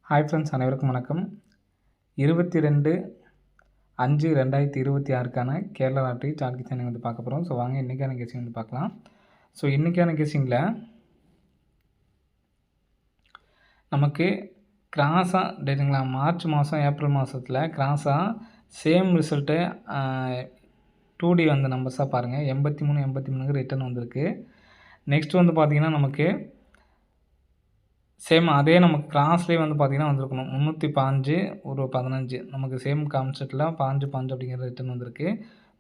Hi friends, அனைவருக்கும் வணக்கம். 22/5/2026க்கான Kerala lottery chart guessing வந்து பார்க்க போகிறோம். ஸோ வாங்க இன்றைக்கான கெஸ்ஸிங் வந்து பார்க்கலாம். ஸோ இன்றைக்கான கெஸ்ஸிங்கில் நமக்கு கிராஸாக டேட்டுங்களா மார்ச் மாதம் ஏப்ரல் மாதத்தில் கிராஸாக சேம் ரிசல்ட்டு 2D வந்த நம்பர்ஸாக பாருங்கள். 83 ரிட்டர்ன் வந்திருக்கு. நெக்ஸ்ட் வந்து பார்த்திங்கன்னா நமக்கு சேம் அதே நமக்கு கிராஸ்லேயே வந்து பார்த்திங்கன்னா வந்திருக்கணும். 315 ஒரு 15 நமக்கு சேம் கான்செப்ட்டில் 15 அப்படிங்கிற ரிட்டர்ன் வந்திருக்கு.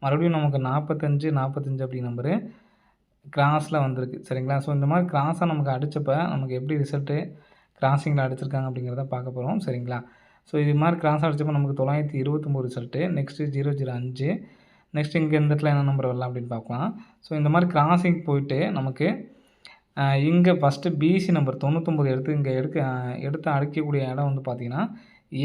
மறுபடியும் நமக்கு 45 அப்படி நம்பரு கிராஸில் வந்திருக்கு. சரிங்களா? ஸோ இந்த மாதிரி கிராஸாக நமக்கு அடித்தப்போ நமக்கு எப்படி ரிசல்ட்டு கிராஸிங்கில் அடிச்சிருக்காங்க அப்படிங்கிறத பார்க்க போகிறோம். சரிங்களா? ஸோ இது மாதிரி கிராஸ் அடித்தப்போ நமக்கு 929 ரிசல்ட்டு. நெக்ஸ்ட்டு 005. நெக்ஸ்ட் இங்கே இந்த இடத்துல என்ன நம்பர் வரலாம் அப்படின்னு பார்க்கலாம். ஸோ இந்த மாதிரி கிராஸிங் போயிட்டு நமக்கு இங்கே ஃபஸ்ட்டு பிசி நம்பர் 99 எடுத்து இங்கே எடுத்து அடிக்கக்கூடிய இடம் வந்து பார்த்திங்கன்னா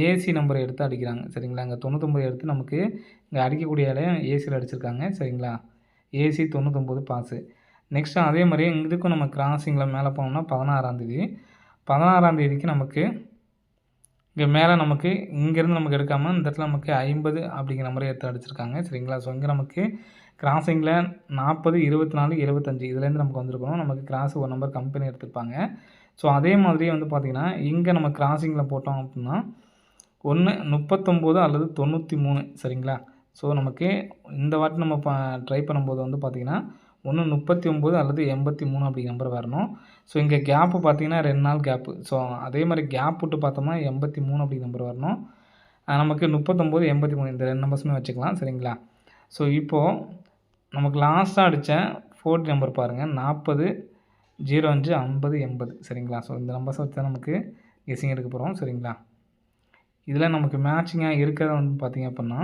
ஏசி நம்பரை எடுத்து அடிக்கிறாங்க. சரிங்களா? இங்கே 99 எடுத்து நமக்கு இங்கே அடிக்கக்கூடிய இடம் ஏசியில் அடிச்சிருக்காங்க. சரிங்களா? AC 99 pass. நெக்ஸ்ட்டு அதே மாதிரி இதுக்கும் நம்ம கிராஸிங்கில் மேலே போனோம்னா 16ஆம் தேதிக்கு நமக்கு இங்கே மேலே நமக்கு இங்கேருந்து நமக்கு எடுக்காமல் இந்த இடத்துல நமக்கு 50 அப்படிங்கிற மாதிரி எடுத்து அடிச்சிருக்காங்க. சரிங்களா? ஸோ இங்கே நமக்கு கிராஸிங்கில் 40, 24, 75 இதுலேருந்து நமக்கு வந்திருக்கணும். நமக்கு கிராஸ் ஒரு நம்பர் கம்பெனி எடுத்துருப்பாங்க. ஸோ அதே மாதிரியே வந்து பார்த்திங்கன்னா இங்கே நம்ம கிராஸிங்கில் போட்டோம் அப்படின்னா 39 அல்லது 93. சரிங்களா? ஸோ நமக்கு இந்த வாட்டி நம்ம ட்ரை பண்ணும்போது வந்து பார்த்திங்கன்னா 39 அல்லது 83 அப்படிங்கிற நம்பர் வரணும். ஸோ இங்கே கேப்பு பார்த்திங்கன்னா 2 நாள் கேப்பு. ஸோ அதே மாதிரி கேப் விட்டு பார்த்தோம்னா 83 அப்படிங்கிற நம்பர் வரணும். நமக்கு 39, 83 இந்த 2 நம்பர்ஸுமே வச்சுக்கலாம். சரிங்களா? ஸோ இப்போது நமக்கு லாஸ்ட்டாக அடித்த 4 நம்பர் பாருங்கள். 40, 05, 50, 80. சரிங்களா? ஸோ இந்த நம்பர்ஸை வச்சு தான் நமக்கு கெஸ்ஸிங் எடுக்க போகிறோம். சரிங்களா? இதில் நமக்கு மேட்சிங்காக இருக்கிறத வந்து பார்த்திங்க அப்படின்னா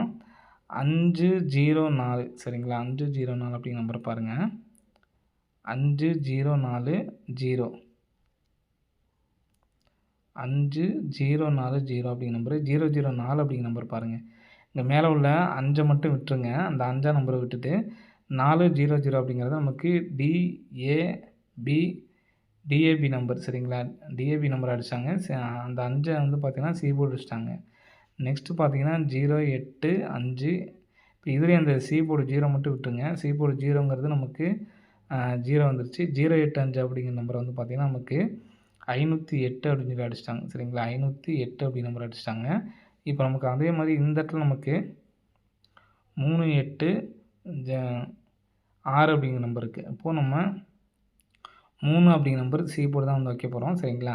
504. சரிங்களா? 504 அப்படிங்கிற நம்பர் பாருங்கள். 5040 5040 அப்படிங்கிற நம்பரு 004 அப்படிங்கிற நம்பர் பாருங்கள். இங்கே மேலே உள்ள 5 மட்டும் விட்டுருங்க. அந்த 5ஆம் நம்பரை விட்டுட்டு 400 அப்படிங்கிறது நமக்கு டிஏபி நம்பர். சரிங்களா? டிஏபி நம்பர் அடித்தாங்க. அந்த 5 வந்து பார்த்திங்கன்னா சிபோர்டு அடிச்சிட்டாங்க. நெக்ஸ்ட்டு பார்த்திங்கன்னா 085. இப்போ இதுலேயும் அந்த சிபோர்டு 0 மட்டும் விட்டுருங்க. சிபோர்டு 0ங்கிறது நமக்கு 0 வந்துருச்சு. 085 அப்படிங்கிற நம்பர் வந்து பார்த்திங்கன்னா நமக்கு 508 அப்படின்னு சொல்லி அடிச்சிட்டாங்க. சரிங்களா? 508 அப்படி நம்பர் அடிச்சிட்டாங்க. இப்போ நமக்கு அதே மாதிரி இந்த இடத்துல நமக்கு 38 6 அப்படிங்கிற நம்பர் இருக்குது. இப்போது நம்ம 3 அப்படிங்கிற நம்பர் சிபோர்டு தான் வந்து வைக்க போகிறோம். சரிங்களா?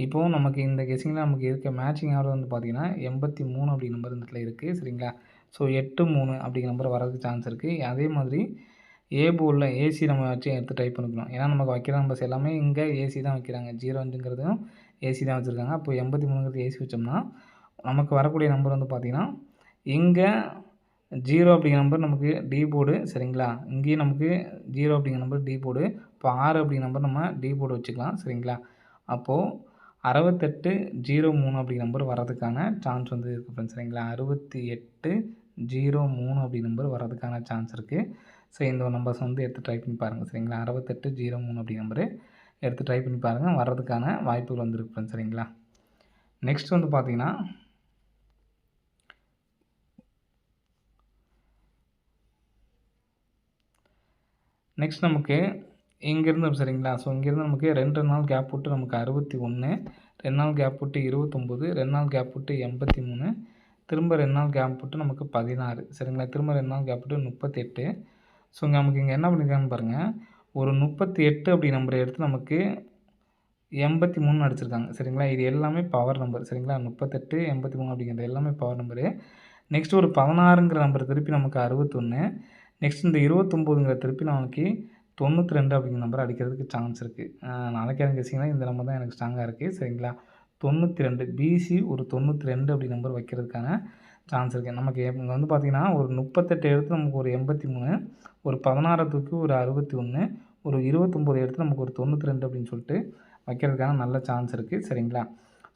இப்போது நமக்கு இந்த கெஸ்ஸிங்கில் நமக்கு இருக்க மேட்சிங் ஆர்டர் வந்து பார்த்திங்கன்னா 83 அப்படிங்கிற நம்பர் இந்த இடத்துல இருக்குது. சரிங்களா? ஸோ 83 அப்படிங்கிற நம்பர் வரதுக்கு சான்ஸ் இருக்குது. அதே மாதிரி போர்டில் ஏசி நம்ம வச்சு எடுத்து டைப் பண்ணிக்கணும். ஏன்னா நமக்கு வைக்கிற நம்பர்ஸ் எல்லாமே இங்கே ஏசி தான் வைக்கிறாங்க. 05ங்கிறதும் ஏசி தான் வச்சுருக்காங்க. அப்போ 83ங்கிறது ஏசி வச்சோம்னா நமக்கு வரக்கூடிய நம்பர் வந்து பார்த்திங்கன்னா இங்கே 0 அப்படிங்கிற நம்பர் நமக்கு டி போர்டு. சரிங்களா? இங்கேயும் நமக்கு 0 அப்படிங்கிற நம்பர் டி போர்டு. இப்போ 6 அப்படிங்கிற நம்பர் நம்ம டி போர்டு வச்சுக்கலாம். சரிங்களா? அப்போது 6803 அப்படிங்கிற நம்பர் வரதுக்கான சான்ஸ் வந்து இருக்குது ஃப்ரெண்ட்ஸ். சரிங்களா? 6803 அப்படிங்கிற நம்பர் வரதுக்கான சான்ஸ் இருக்குது. ஸோ இந்த நம்பர்ஸ் வந்து எடுத்து ட்ரை பண்ணி பாருங்கள். சரிங்களா? 6803 அப்படிங்கிற நம்பரு எடுத்து ட்ரை பண்ணி பாருங்கள். வர்றதுக்கான வாய்ப்புகள் வந்துருக்கு ஃப்ரெண்ட்ஸ். சரிங்களா? நெக்ஸ்ட் வந்து பார்த்திங்கன்னா நெக்ஸ்ட் நமக்கு இங்கேருந்து சரிங்களா? ஸோ இங்கேருந்து நமக்கு 2 நாள் கேப் விட்டு நமக்கு 61, 2 நாள் கேப் விட்டு 29, 2 நாள் கேப் விட்டு 83, திரும்ப 2 நாள் கேப் விட்டு நமக்கு 16. சரிங்களா? திரும்ப 2 நாள் கேப் விட்டு 38. ஸோ நமக்கு இங்கே என்ன பண்ணியிருக்காங்கன்னு பாருங்கள். ஒரு 38 அப்படி நம்பரை எடுத்து நமக்கு 83 அடிச்சிருக்காங்க. சரிங்களா? இது எல்லாமே பவர் நம்பர். சரிங்களா? 38, 83 அப்படிங்கிறது எல்லாமே பவர் நம்பரு. நெக்ஸ்ட் ஒரு 16ங்கிற நம்பர் திருப்பி நமக்கு 61. நெக்ஸ்ட் இந்த 29ங்கிற திருப்பி நமக்கு 92 அப்படிங்கிற நம்பர் அடிக்கிறதுக்கு சான்ஸ் இருக்குது. நாளைக்கு எனக்கு கெஸ்ஸிங்னா இந்த நம்பர் தான் எனக்கு ஸ்ட்ராங்காக இருக்குது. சரிங்களா? 92 பிசி ஒரு 92 அப்படி நம்பர் வைக்கிறதுக்கான சான்ஸ் இருக்குது. நமக்கு இங்கே வந்து பார்த்திங்கன்னா ஒரு 38 எடுத்து நமக்கு ஒரு 83, ஒரு 16 தூக்கி ஒரு 61, ஒரு 29 எடுத்து நமக்கு ஒரு 92 அப்படின்னு சொல்லிட்டு வைக்கிறதுக்கான நல்ல சான்ஸ் இருக்குது. சரிங்களா?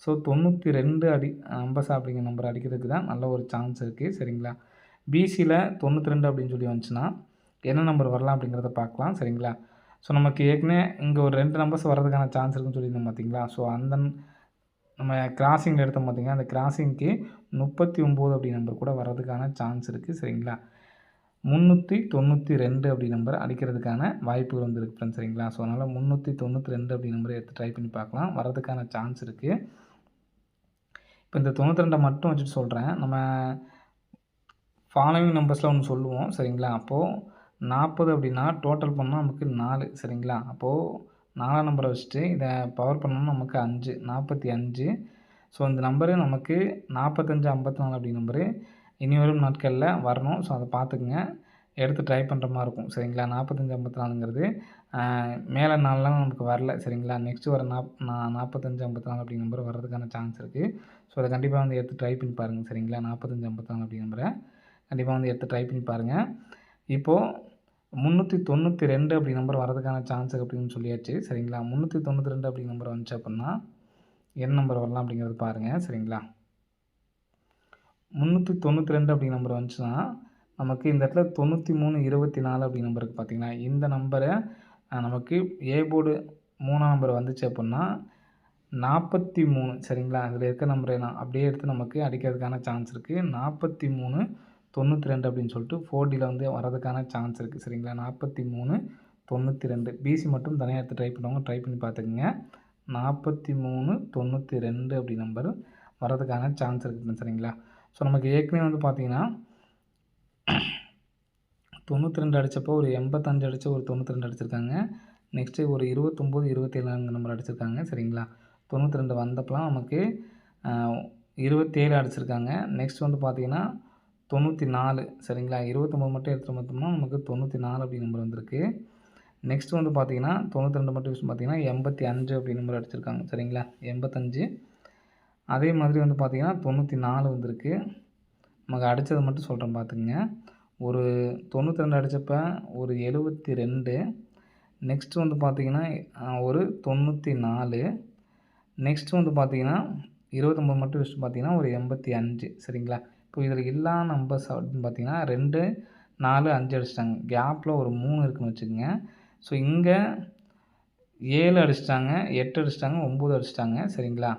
ஸோ 92 நம்பர்ஸ் அப்படிங்கிற நம்பர் அடிக்கிறதுக்கு தான் நல்ல ஒரு சான்ஸ் இருக்குது. சரிங்களா? பிசியில் 92 அப்படின்னு சொல்லி வந்துச்சுன்னா என்ன நம்பர் வரலாம் அப்படிங்கிறத பார்க்கலாம். சரிங்களா? ஸோ நமக்கு ஏற்கனவே இங்கே ஒரு 2 நம்பர்ஸ் வர்றதுக்கான சான்ஸ் இருக்குன்னு சொல்லியிருந்தோம் பார்த்திங்களா? ஸோ அந்த நம்ம கிராசிங்கில் எடுத்தோம் பார்த்திங்கன்னா, அந்த கிராசிங்க்கு 39 அப்படி நம்பர் கூட வர்றதுக்கான சான்ஸ் இருக்குது. சரிங்களா? 392 அப்படி நம்பர் அடிக்கிறதுக்கான வாய்ப்புகள் வந்து இருக்குது ஃப்ரெண்ட்ஸ். சரிங்களா? ஸோ அதனால் 392 அப்படி நம்பரை எடுத்து ட்ரை பண்ணி பார்க்கலாம். வர்றதுக்கான சான்ஸ் இருக்குது. இப்போ இந்த 92 மட்டும் வச்சுட்டு சொல்கிறேன். நம்ம ஃபாலோவிங் நம்பர்ஸில் ஒன்று சொல்லுவோம். சரிங்களா? அப்போது 40 அப்படின்னா டோட்டல் பண்ணால் நமக்கு 4. சரிங்களா? அப்போது 4ஆம் நம்பரை வச்சுட்டு இதை பவர் பண்ணோம்னா நமக்கு 5 45. ஸோ இந்த நம்பரு நமக்கு 45 54 அப்படி நம்பரு இனி வரும் நாட்களில் வரணும். ஸோ அதை பார்த்துக்குங்க. எடுத்து ட்ரை பண்ணுற மாதிரி இருக்கும். சரிங்களா? 45 54ங்கிறது மேலே 4லாம் நமக்கு வரல. சரிங்களா? நெக்ஸ்ட்டு வர 45 54 அப்படி நம்பர் வர்றதுக்கான சான்ஸ் இருக்குது. ஸோ அதை கண்டிப்பாக வந்து எடுத்து ட்ரை பண்ணி பாருங்கள். சரிங்களா? 45 54 அப்படி நம்பரை கண்டிப்பாக வந்து எடுத்து ட்ரை பண்ணி பாருங்கள். இப்போது 392 அப்படி நம்பர் வரதுக்கான சான்ஸ் அப்படின்னு சொல்லியாச்சு. சரிங்களா? 392 அப்படி நம்பர் வந்துச்சு அப்படின்னா என்ன நம்பர் வரலாம் அப்படிங்கிறது பாருங்கள். சரிங்களா? 392 அப்படி நம்பர் வந்துச்சுன்னா நமக்கு இந்த இடத்துல 93 24 அப்படி நம்பருக்கு பார்த்திங்கன்னா இந்த நம்பரை நமக்கு ஏ போர்டு 3ஆம் நம்பர் வந்துச்சு அப்படின்னா 43. சரிங்களா? இதில் இருக்க நம்பரை நான் அப்படியே எடுத்து நமக்கு அடிக்கிறதுக்கான சான்ஸ் இருக்குது. 43 92 அப்படின்னு சொல்லிட்டு 4Dயில் வந்து வரதுக்கான சான்ஸ் இருக்குது. சரிங்களா? 43 92 பிசி மட்டும் தனியாக எடுத்து ட்ரை பண்ணுவாங்க. ட்ரை பண்ணி பார்த்துக்குங்க. 43 92 அப்படி நம்பர் வரதுக்கான சான்ஸ் இருக்குது. சரிங்களா? ஸோ நமக்கு ஏற்கனவே வந்து பார்த்திங்கன்னா 92 அடித்தப்போ ஒரு 85 அடித்து ஒரு 92 அடிச்சிருக்காங்க. நெக்ஸ்ட்டு ஒரு 29 27 நம்பர் அடிச்சிருக்காங்க. சரிங்களா? 92 வந்தப்பலாம் நமக்கு 27 அடிச்சிருக்காங்க. நெக்ஸ்ட் வந்து பார்த்திங்கன்னா 94. சரிங்களா? 29 மட்டும் எடுத்து பார்த்தோம்னா நமக்கு 94 அப்படி நம்பர் வந்திருக்கு. நெக்ஸ்ட் வந்து பார்த்திங்கன்னா 92 மட்டும் யூஸ் பார்த்திங்கன்னா 85 அப்படி நம்பர் அடிச்சிருக்காங்க. சரிங்களா? 85. அதே மாதிரி வந்து பார்த்திங்கன்னா 94 வந்திருக்கு. நமக்கு அடித்தது மட்டும் சொல்கிறேன் பார்த்துக்குங்க. ஒரு 92 அடித்தப்ப ஒரு 72. நெக்ஸ்ட் வந்து பார்த்திங்கன்னா ஒரு 94. நெக்ஸ்ட் வந்து பார்த்திங்கன்னா 29 மட்டும் யூஸ் பார்த்திங்கன்னா ஒரு 85. சரிங்களா? இப்போ இதில் எல்லா நம்பர்ஸ் அப்படின்னு பார்த்திங்கன்னா 2 4 5 அடிச்சிட்டாங்க. கேப்பில் ஒரு 3 இருக்குதுன்னு வச்சுக்கோங்க. ஸோ இங்கே 7 அடிச்சிட்டாங்க, 8 அடிச்சிட்டாங்க, 9 அடிச்சிட்டாங்க. சரிங்களா?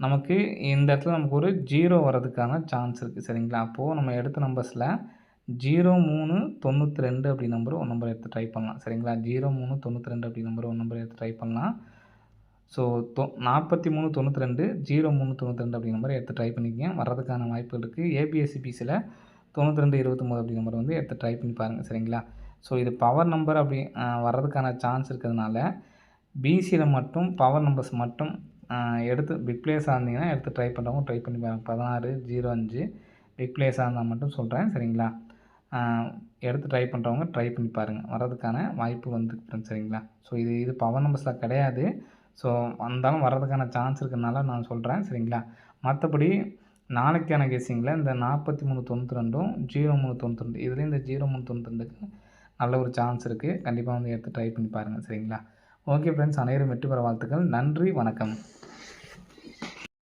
நமக்கு இந்த இடத்துல நமக்கு ஒரு 0 வர்றதுக்கான சான்ஸ் இருக்குது. சரிங்களா? அப்போது நம்ம எடுத்த நம்பர்ஸில் 0392 அப்படி நம்பர் ஒரு நம்பர் எடுத்து ட்ரை பண்ணலாம். சரிங்களா? 0392 அப்படி நம்பர் ஒரு நம்பர் எடுத்து ட்ரை பண்ணலாம். ஸோ 43 92 0392 அப்படி நம்பரை எடுத்து ட்ரை பண்ணிக்கங்க. வர்றதுக்கான வாய்ப்புகள் இருக்குது. ஏபிஎஸ்சிபிசியில் 92 29 அப்படி நம்பர் வந்து எடுத்து ட்ரை பண்ணி பாருங்கள். சரிங்களா? ஸோ இது பவர் நம்பர் அப்படி வர்றதுக்கான சான்ஸ் இருக்கிறதுனால பிசியில் மட்டும் பவர் நம்பர்ஸ் மட்டும் எடுத்து பிக் பிளேஸாக இருந்தீங்கன்னா எடுத்து ட்ரை பண்ணுறவங்க ட்ரை பண்ணி பாருங்கள். 16 05 பிக் பிளேஸாக இருந்தால் மட்டும் சொல்கிறேன். சரிங்களா? எடுத்து ட்ரை பண்ணுறவங்க ட்ரை பண்ணி பாருங்கள். வர்றதுக்கான வாய்ப்பு வந்து ஃப்ரெண்ட்ஸ். சரிங்களா? ஸோ இது பவர் நம்பர்ஸில் கிடையாது. ஸோ வந்தாலும் வர்றதுக்கான சான்ஸ் இருக்கிறதுனால நான் சொல்கிறேன். சரிங்களா? மற்றபடி நாளைக்கான கெஸ்ஸிங்கில் இந்த 43 92ம் 03 92 இதுலேயும் இந்த 03 92க்கு நல்ல ஒரு சான்ஸ் இருக்குது. கண்டிப்பாக வந்து எடுத்து ட்ரை பண்ணி பாருங்கள். சரிங்களா? ஓகே ஃப்ரெண்ட்ஸ், அனைவரும் வெற்றி பெற வாழ்த்துக்கள். நன்றி, வணக்கம்.